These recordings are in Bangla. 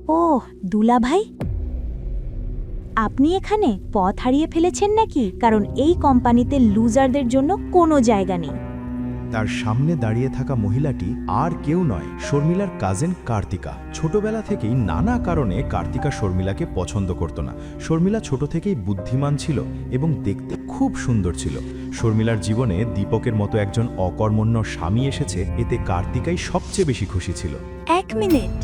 ওহ, দুলাভাই, আপনি এখানে পথ হারিয়ে ফেলেছেন নাকি? কারণ এই কোম্পানিতে লুজারদের জন্য কোনো জায়গা নেই। তার সামনে দাঁড়িয়ে থাকা মহিলাটি আর কেউ নয়, শর্মিলার কাজিন কার্তিকা। ছোটবেলা থেকেই নানা কারণে কার্তিকা শর্মিলাকে পছন্দ করত না। শর্মিলা ছোট থেকেই বুদ্ধিমান ছিল এবং দেখতে খুব সুন্দর ছিল। শর্মিলার জীবনে দীপকের মতো একজন অকর্মণ্য স্বামী এসেছে, এতে কার্তিকাই সবচেয়ে বেশি খুশি ছিল। 1 মিনিট।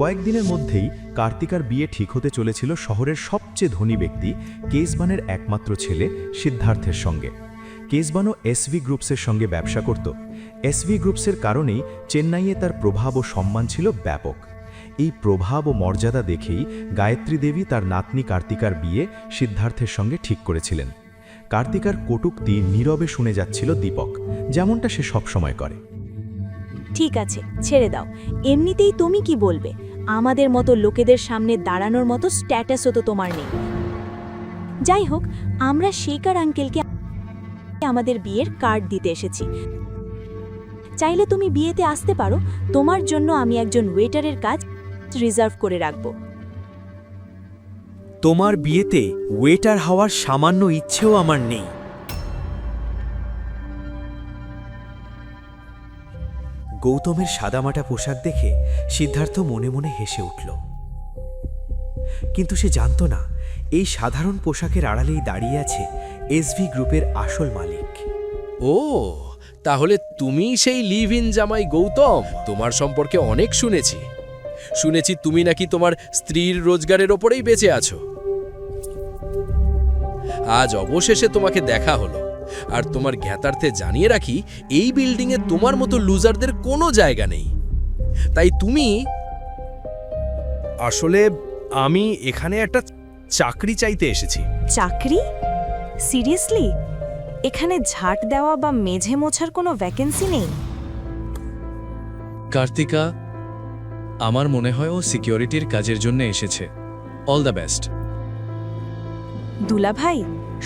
কয়েকদিনের মধ্যেই কার্তিকার বিয়ে ঠিক হতে চলেছিল শহরের সবচেয়ে ধনী ব্যক্তি কেসবানের একমাত্র ছেলে সিদ্ধার্থের সঙ্গে। কেসবানও এসভি গ্রুপসের সঙ্গে ব্যবসা করত। এসভি গ্রুপসের কারণেই চেন্নাইয়ে তার প্রভাব ও সম্মান ছিল ব্যাপক। এই প্রভাব ও মর্যাদা দেখেই গায়ত্রী দেবী তার নাতনি কার্তিকার বিয়ে সিদ্ধার্থের সঙ্গে ঠিক করেছিলেন। কার্তিকার কটূক্তি নীরবে শুনে যাচ্ছিল দীপক, যেমনটা সে সবসময় করে। ঠিক আছে, ছেড়ে দাও। এমনিতেই তুমি কি বলবে? আমাদের মতো লোকেদের সামনে দাঁড়ানোর মতো স্ট্যাটাসও তো তোমার নেই। যাই হোক, আমরা শেখর আঙ্কেলকে আমাদের বিয়ের কার্ড দিতে এসেছি। চাইলে তুমি বিয়েতে আসতে পারো। তোমার জন্য আমি একজন ওয়েটারের কাজ রিজার্ভ করে রাখব। তোমার বিয়েতে ওয়েটার হওয়ার সামান্য ইচ্ছেও আমার নেই। গৌতমের সাদামাটা পোশাক দেখে সিদ্ধার্থ মনে মনে হেসে উঠল, কিন্তু সে জানত না এই সাধারণ পোশাকের আড়ালেই দাঁড়িয়ে আছে এসভি গ্রুপের আসল মালিক। ও, তাহলে তুমি সেই লিভ ইন জামাই গৌতম। তোমার সম্পর্কে অনেক শুনেছি তুমি নাকি তোমার স্ত্রীর রোজগারের ওপরেই বেঁচে আছো। আজ অবশেষে তোমাকে দেখা হলো। আর তোমার জ্ঞাতার্থে জানিয়ে রাখি, এই বিল্ডিংয়ে তোমার মতো লুজারদের কোনো জায়গা নেই। তাই তুমি... আসলে আমি এখানে একটা চাকরি চাইতে এসেছি। চাকরি? সিরিয়াসলি? এখানে ঝাঁট দেওয়া বা মেঝে মোছার কোনো ভ্যাকেন্সি নেই? কার্তিকা, আমার মনে হয় ও সিকিউরিটির কাজের জন্য এসেছে। All the best. দুলাভাই,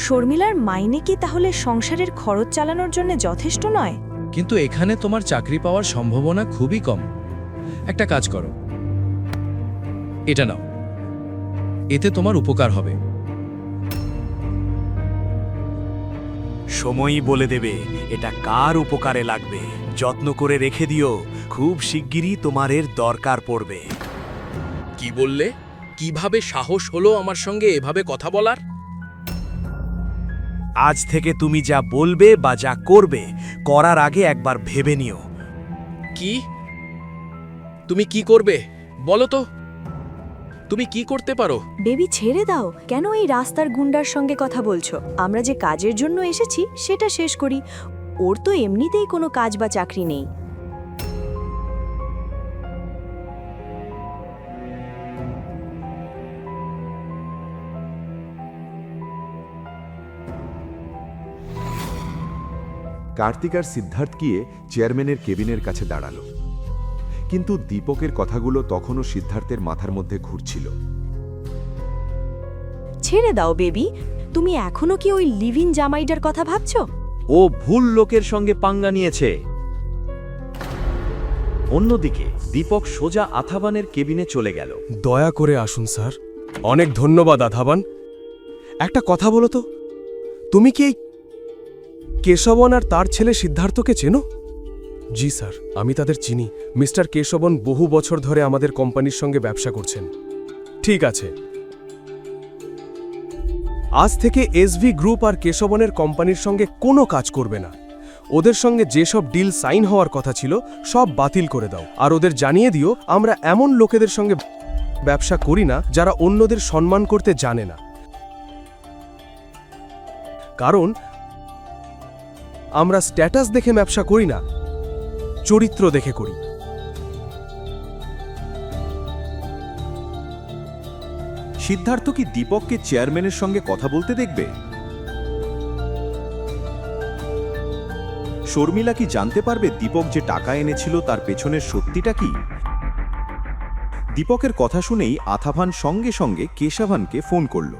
শর্মিলার মাইনে কি তাহলে সংসারের খরচ চালানোর জন্য যথেষ্ট নয়? কিন্তু এখানে তোমার চাকরি পাওয়ার সম্ভাবনা খুবই কম। একটা কাজ করো, এটা নাও, এতে তোমার উপকার হবে। সময়ই বলে দেবে এটা কার উপকারে লাগবে। যত্ন করে রেখে দিও, খুব শিগগিরই তোমার এর দরকার পড়বে। কি বললে? কিভাবে সাহস হলো আমার সঙ্গে এভাবে কথা বলার? আজ থেকে তুমি যা বলবে বা যা করবে, করার আগে একবার ভেবে নিও। কি? তুমি কি করবে বলো তো? তুমি কি করতে পারো? বেবি, ছেড়ে দাও। কেন এই রাস্তার গুন্ডার সঙ্গে কথা বলছো? আমরা যে কাজের জন্য এসেছি সেটা শেষ করি। ওর তো এমনিতেই কোনো কাজ বা চাকরি নেই। কার্তিক আর সিদ্ধার্থ গিয়ে চেয়ারম্যানের কেবিনের কাছে দাঁড়ালো, কিন্তু দীপকের কথাগুলো তখনও সিদ্ধার্থের মাথার মধ্যে ঘুরছিল। ছেড়ে দাও বেবি, তুমি এখনো কি ওই লিভ ইন জামাইটার কথা ভাবছো? ও ভুল লোকের সঙ্গে পাঙ্গা নিয়েছে। অন্যদিকে দীপক সোজা আথাবানের কেবিনে চলে গেল। দয়া করে আসুন স্যার। অনেক ধন্যবাদ আথাবান। একটা কথা বলো তো, তুমি কি এই কেশবন আর তার ছেলে সিদ্ধার্থকে চেনো? জি স্যার, আমি তাদের চিনি। মিস্টার কেশবন বহু বছর ধরে আমাদের কোম্পানির সঙ্গে ব্যবসা করছেন। ঠিক আছে, আজ থেকে এসভি গ্রুপ আর কেশবনের কোম্পানির সঙ্গে কোনো কাজ করবে না। ওদের সঙ্গে যেসব ডিল সাইন হওয়ার কথা ছিল সব বাতিল করে দাও। আর ওদের জানিয়ে দিও আমরা এমন লোকেদের সঙ্গে ব্যবসা করি না যারা অন্যদের সম্মান করতে জানে না। কারণ আমরা স্ট্যাটাস দেখে ব্যবসা করি না, চরিত্র দেখে করি। সিদ্ধার্থ কি দীপককে চেয়ারম্যানের সঙ্গে কথা বলতে দেখবে? শর্মিলা কি জানতে পারবে দীপক যে টাকা এনেছিল তার পেছনের সত্যিটা কি? দীপকের কথা শুনেই আথাভান সঙ্গে সঙ্গে কেশাভানকে ফোন করল।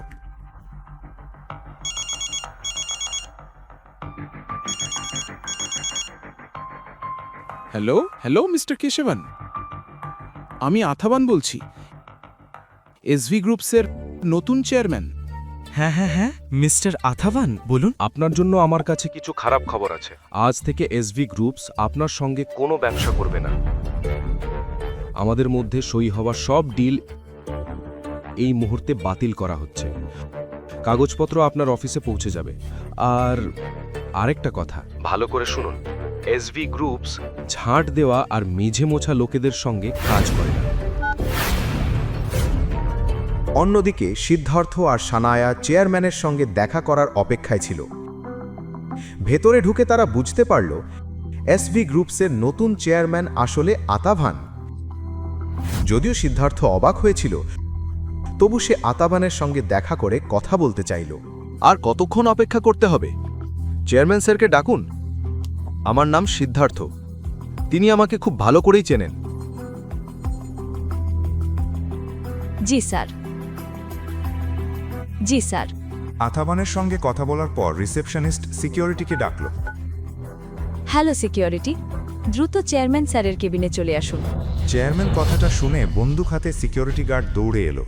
Hello mister Keshavan. আমি আথাবান বলছি, এসভি গ্রুপসের নতুন চেয়ারম্যান। হ্যাঁ মিস্টার আথাবান বলুন। আপনার জন্য আমার কাছে কিছু খারাপ খবর আছে। আজ থেকে এসভি গ্রুপস আপনার সঙ্গে কোনো ব্যবসা করবে না। আমাদের মধ্যে সই হওয়া সব ডিল এই মুহূর্তে বাতিল করা হচ্ছে। কাগজপত্র আপনার অফিসে পৌঁছে যাবে। আর আরেকটা কথা, ভালো করে শুনুন, এসভি গ্রুপস ঝাঁট দেওয়া আর মেঝে মোছা লোকেদের সঙ্গে কাজ করে না। অন্যদিকে সিদ্ধার্থ আর সানায়া চেয়ারম্যানের সঙ্গে দেখা করার অপেক্ষায় ছিল। ভেতরে ঢুকে তারা বুঝতে পারল এসভি গ্রুপসের নতুন চেয়ারম্যান আসলে আতাভান। যদিও সিদ্ধার্থ অবাক হয়েছিল, তবু সে আতাভানের সঙ্গে দেখা করে কথা বলতে চাইল। আর কতক্ষণ অপেক্ষা করতে হবে? চেয়ারম্যান স্যারকে ডাকুন। আমার নাম সিদ্ধার্থ, তিনি আমাকে খুব ভালো করেই চেনেন। জি স্যার। জি স্যার। আথাবানের সঙ্গে কথা বলার পর রিসেপশনিস্ট সিকিউরিটিকে ডাকল। হ্যালো সিকিউরিটি, দ্রুত চেয়ারম্যান স্যারের কেবিনে চলে আসুন। চেয়ারম্যান কথাটা শুনে বন্দুক হাতে সিকিউরিটি গার্ড দৌড়ে এলো।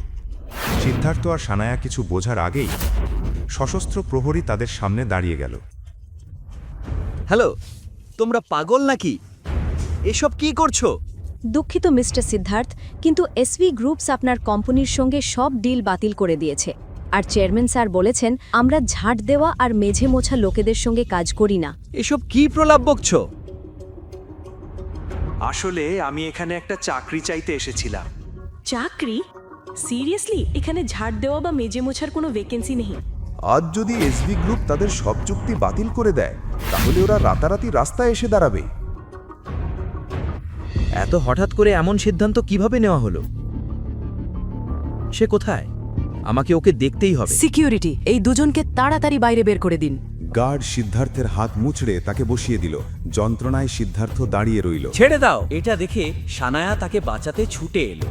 সিদ্ধার্থ আর সানায়া কিছু বোঝার আগেই সশস্ত্র প্রহরী তাদের সামনে দাঁড়িয়ে গেল। হ্যালো, তোমরা পাগল নাকি? এসব কি করছো? দুঃখিত মিস্টার সিদ্ধার্থ, কিন্তু এসভি গ্রুপস আপনার কোম্পানির সঙ্গে সব ডিল বাতিল করে দিয়েছে। আর চেয়ারম্যান স্যার বলেছেন আমরা ঝাঁট দেওয়া আর মেঝে মোছা লোকেদের সঙ্গে কাজ করি না। এসব কি প্রলাপ বকছো? আসলে আমি এখানে একটা চাকরি চাইতে এসেছিলাম। চাকরি? সিরিয়াসলি? এখানে ঝাড় দেওয়া বা মেজে মোছার কোনো ভ্যাকেন্সি নেই। আজ যদি এসভি গ্রুপ তাদের সব চুক্তি বাতিল করে দেয়, তাহলে ওরা রাতারাতি রাস্তায় এসে দাঁড়াবে। এত হঠাৎ করে এমন সিদ্ধান্ত কিভাবে নেওয়া হলো? সে কোথায়? আমাকে ওকে দেখতেই হবে। সিকিউরিটি, এই দুজনকে তাড়াতাড়ি বাইরে বের করে দিন। গার্ড সিদ্ধার্থের হাত মুচড়ে তাকে বসিয়ে দিল। যন্ত্রণায় সিদ্ধার্থ দাঁড়িয়ে রইল। ছেড়ে দাও। এটা দেখে সানায়া তাকে বাঁচাতে ছুটে এলো।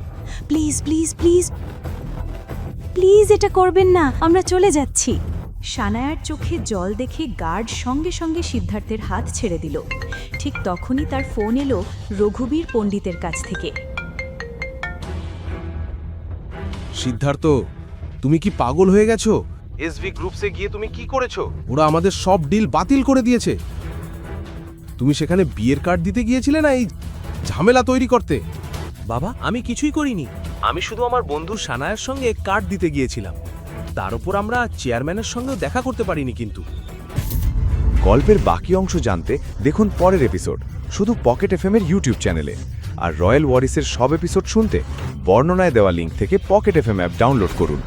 প্লিজ প্লিজ প্লিজ প্লিজ এটা করবেন না, আমরা চলে যাচ্ছি। সানায়ার চোখে জল দেখে গার্ড সঙ্গে সঙ্গে সিদ্ধার্থের হাত ছেড়ে দিল। ঠিক তখনই তার ফোন এলো রঘুবীর পণ্ডিতের কাছ থেকে। সিদ্ধার্থ, তুমি কি পাগল হয়ে গেছো? এসভি গ্রুপসে গিয়ে তুমি কি করেছো? ওরা আমাদের সব ডিল বাতিল করে দিয়েছে। তুমি সেখানে বিয়ের কার্ড দিতে গিয়েছিলে না এই ঝামেলা তৈরি করতে? বাবা, আমি কিছুই করিনি। আমি শুধু আমার বন্ধু সানায়ার সঙ্গে কার্ড দিতে গিয়েছিলাম। তার উপর আমরা চেয়ারম্যানের সঙ্গেও দেখা করতে পারিনি। কিন্তু গল্পের বাকি অংশ জানতে দেখুন পরের এপিসোড শুধু পকেট এফএম-এর ইউটিউব চ্যানেলে। আর রয়্যাল ওয়ারিসের সব এপিসোড শুনতে বর্ণনায় দেওয়া লিঙ্ক থেকে পকেট এফএম অ্যাপ ডাউনলোড করুন।